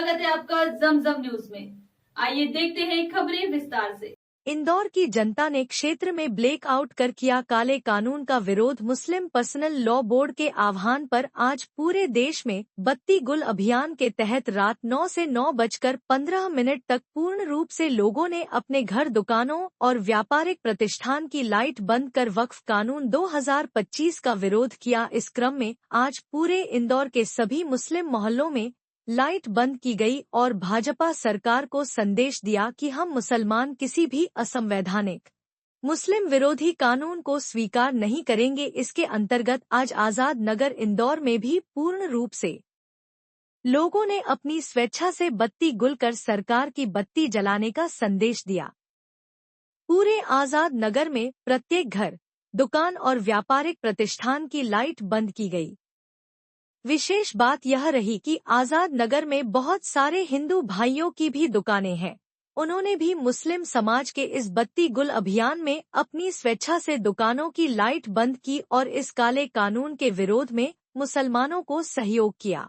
स्वागत है आपका जमजम न्यूज में। आइए देखते हैं खबरें विस्तार से। इंदौर की जनता ने क्षेत्र में ब्लैक आउट कर किया काले कानून का विरोध। मुस्लिम पर्सनल लॉ बोर्ड के आह्वान पर आज पूरे देश में बत्ती गुल अभियान के तहत रात 9 से 9:15 तक पूर्ण रूप से लोगों ने अपने घर, दुकानों और व्यापारिक प्रतिष्ठान की लाइट बंद कर वक्फ कानून 2025 का विरोध किया। इस क्रम में आज पूरे इंदौर के सभी मुस्लिम मोहल्लों में लाइट बंद की गई और भाजपा सरकार को संदेश दिया कि हम मुसलमान किसी भी असंवैधानिक मुस्लिम विरोधी कानून को स्वीकार नहीं करेंगे। इसके अंतर्गत आज आजाद नगर इंदौर में भी पूर्ण रूप से लोगों ने अपनी स्वेच्छा से बत्ती गुल कर सरकार की बत्ती जलाने का संदेश दिया। पूरे आजाद नगर में प्रत्येक घर, दुकान और व्यापारिक प्रतिष्ठान की लाइट बंद की गई। विशेष बात यह रही कि आजाद नगर में बहुत सारे हिंदू भाइयों की भी दुकानें हैं। उन्होंने भी मुस्लिम समाज के इस बत्ती गुल अभियान में अपनी स्वेच्छा से दुकानों की लाइट बंद की और इस काले कानून के विरोध में मुसलमानों को सहयोग किया।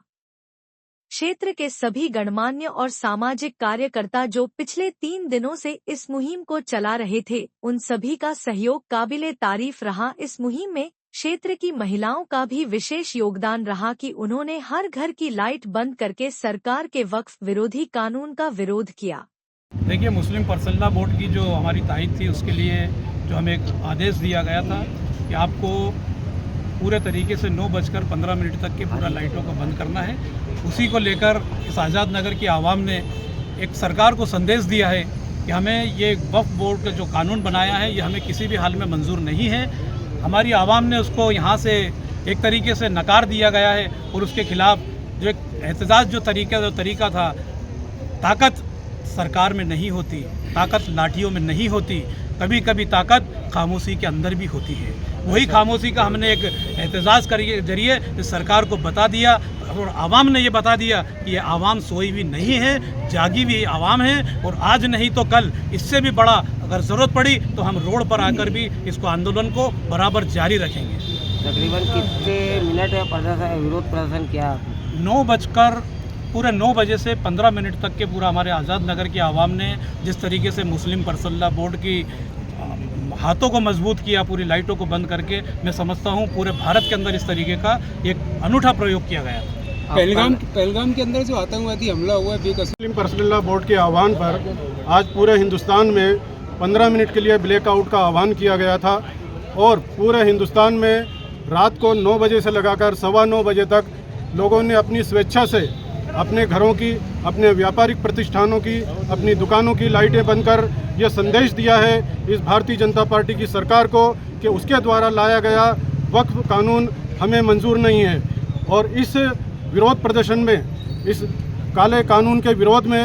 क्षेत्र के सभी गणमान्य और सामाजिक कार्यकर्ता जो पिछले 3 दिनों से इस मुहिम को चला रहे थे, उन सभी का सहयोग काबिले तारीफ रहा। इस मुहिम में क्षेत्र की महिलाओं का भी विशेष योगदान रहा कि उन्होंने हर घर की लाइट बंद करके सरकार के वक्फ विरोधी कानून का विरोध किया। देखिए, मुस्लिम पर्सनल लॉ बोर्ड की जो हमारी तारीख थी, उसके लिए जो हमें एक आदेश दिया गया था कि आपको पूरे तरीके से 9:15 तक के पूरा लाइटों को बंद करना है। उसी को लेकर इस आज़ाद नगर की आवाम ने एक सरकार को संदेश दिया है कि हमें ये वक्फ बोर्ड का जो कानून बनाया है, ये हमें किसी भी हाल में मंजूर नहीं है। हमारी आवाम ने उसको यहाँ से एक तरीके से नकार दिया गया है और उसके खिलाफ जो एक एहतजाज जो तरीका था, ताकत सरकार में नहीं होती, ताकत लाठियों में नहीं होती, कभी कभी ताकत खामोशी के अंदर भी होती है। वही खामोशी का हमने एक एहतजाज के जरिए सरकार को बता दिया और आवाम ने ये बता दिया कि ये आवाम सोई भी नहीं है, जागी हुई आवाम है और आज नहीं तो कल इससे भी बड़ा अगर ज़रूरत पड़ी तो हम रोड पर आकर भी इसको आंदोलन को बराबर जारी रखेंगे। तकरीबन कितने मिनट विरोध प्रदर्शन किया? 9 बजे से 15 मिनट तक के पूरा हमारे आज़ाद नगर की आवाम ने जिस तरीके से मुस्लिम पर्सनल लॉ बोर्ड की हाथों को मजबूत किया, पूरी लाइटों को बंद करके, मैं समझता हूँ पूरे भारत के अंदर इस तरीके का एक अनूठा प्रयोग किया गया। पहलगाम के अंदर जो आतंकवादी हमला हुआ है, मुस्लिम पर्सनल लॉ बोर्ड के आह्वान पर आज पूरे हिंदुस्तान में 15 मिनट के लिए ब्लैकआउट का आह्वान किया गया था और पूरे हिंदुस्तान में रात को 9 बजे से लगाकर 9:15 बजे तक लोगों ने अपनी स्वेच्छा से अपने घरों की, अपने व्यापारिक प्रतिष्ठानों की, अपनी दुकानों की लाइटें बंद कर यह संदेश दिया है इस भारतीय जनता पार्टी की सरकार को कि उसके द्वारा लाया गया वक्फ कानून हमें मंजूर नहीं है। और इस विरोध प्रदर्शन में, इस काले कानून के विरोध में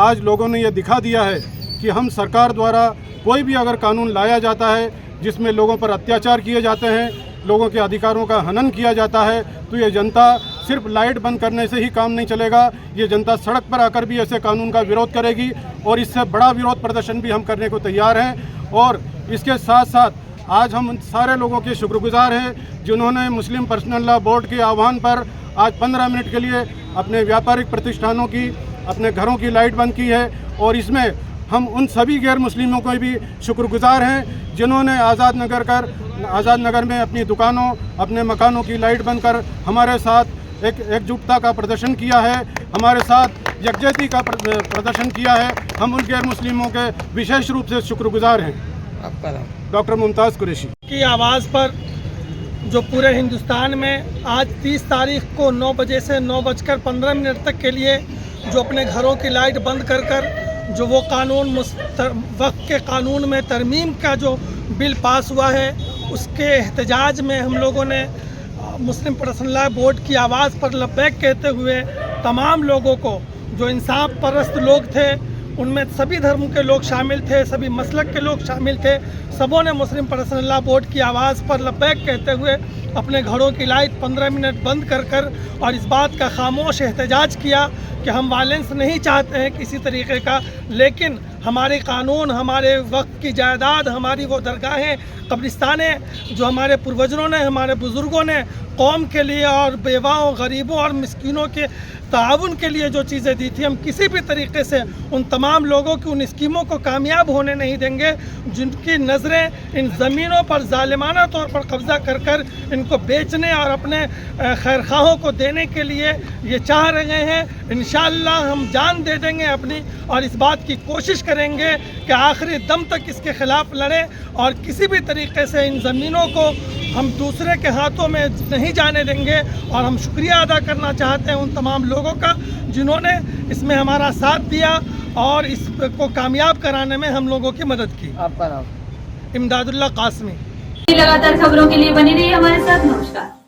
आज लोगों ने यह दिखा दिया है कि हम सरकार द्वारा कोई भी अगर कानून लाया जाता है जिसमें लोगों पर अत्याचार किए जाते हैं, लोगों के अधिकारों का हनन किया जाता है, तो ये जनता सिर्फ लाइट बंद करने से ही काम नहीं चलेगा। ये जनता सड़क पर आकर भी ऐसे कानून का विरोध करेगी और इससे बड़ा विरोध प्रदर्शन भी हम करने को तैयार हैं। और इसके साथ साथ आज हम सारे लोगों के शुक्रगुजार हैं जिन्होंने मुस्लिम पर्सनल लॉ बोर्ड के आह्वान पर आज 15 मिनट के लिए अपने व्यापारिक प्रतिष्ठानों की, अपने घरों की लाइट बंद की है। और इसमें हम उन सभी गैर मुस्लिमों को भी शुक्रगुजार हैं जिन्होंने आज़ाद नगर में अपनी दुकानों, अपने मकानों की लाइट बंद कर हमारे साथ एक एकजुटता का प्रदर्शन किया है, हमारे साथ यकजहती का प्रदर्शन किया है। हम उन गैर मुस्लिमों के विशेष रूप से शुक्रगुजार हैं। आपका नाम? डॉक्टर मुमताज़ कुरैशी की आवाज़ पर जो पूरे हिंदुस्तान में आज 30 तारीख को 9 बजे से 9:15 तक के लिए जो अपने घरों की लाइट बंद कर जो वो कानून वक्फ के कानून में तरमीम का जो बिल पास हुआ है, उसके एहतजाज में हम लोगों ने मुस्लिम पर्सनल लॉ बोर्ड की आवाज़ पर लब्बैक कहते हुए तमाम लोगों को, जो इंसाफ परस्त लोग थे, उनमें सभी धर्म के लोग शामिल थे, सभी मसलक के लोग शामिल थे, सबों ने मुस्लिम पर्सनल लॉ बोर्ड की आवाज़ पर लब्बैक कहते हुए अपने घरों की लाइट 15 मिनट बंद कर और इस बात का खामोश एहतजाज किया कि हम वायलेंस नहीं चाहते हैं किसी तरीके का, लेकिन हमारे कानून, हमारे वक्त की जायदाद, हमारी वो दरगाहें, कब्रिस्तानें जो हमारे पूर्वजों ने, हमारे बुज़ुर्गों ने कौम के लिए और बेवाओं, गरीबों और मिस्किनों के ताउन के लिए जो चीज़ें दी थी, हम किसी भी तरीके से उन तमाम लोगों की उन स्कीमों को कामयाब होने नहीं देंगे जिनकी नज़रें इन ज़मीनों पर जालिमाना तौर पर कब्ज़ा कर कर इनको बेचने और अपने खैरखाहों को देने के लिए ये चाह रहे हैं। इंशाअल्लाह हम जान दे देंगे अपनी, और इस बात की कोशिश करेंगे कि आखिरी दम तक इसके ख़िलाफ़ लड़ें और किसी भी तरीके से इन ज़मीनों को हम दूसरे के हाथों में नहीं जाने देंगे। और हम शुक्रिया अदा करना चाहते हैं उन तमाम लोगों का जिन्होंने इसमें हमारा साथ दिया और इसको कामयाब कराने में हम लोगों की मदद की। आपका नाम? इमदादुल्लाह कासमी। लगातार खबरों के लिए बनी रही हमारे साथ। नमस्कार।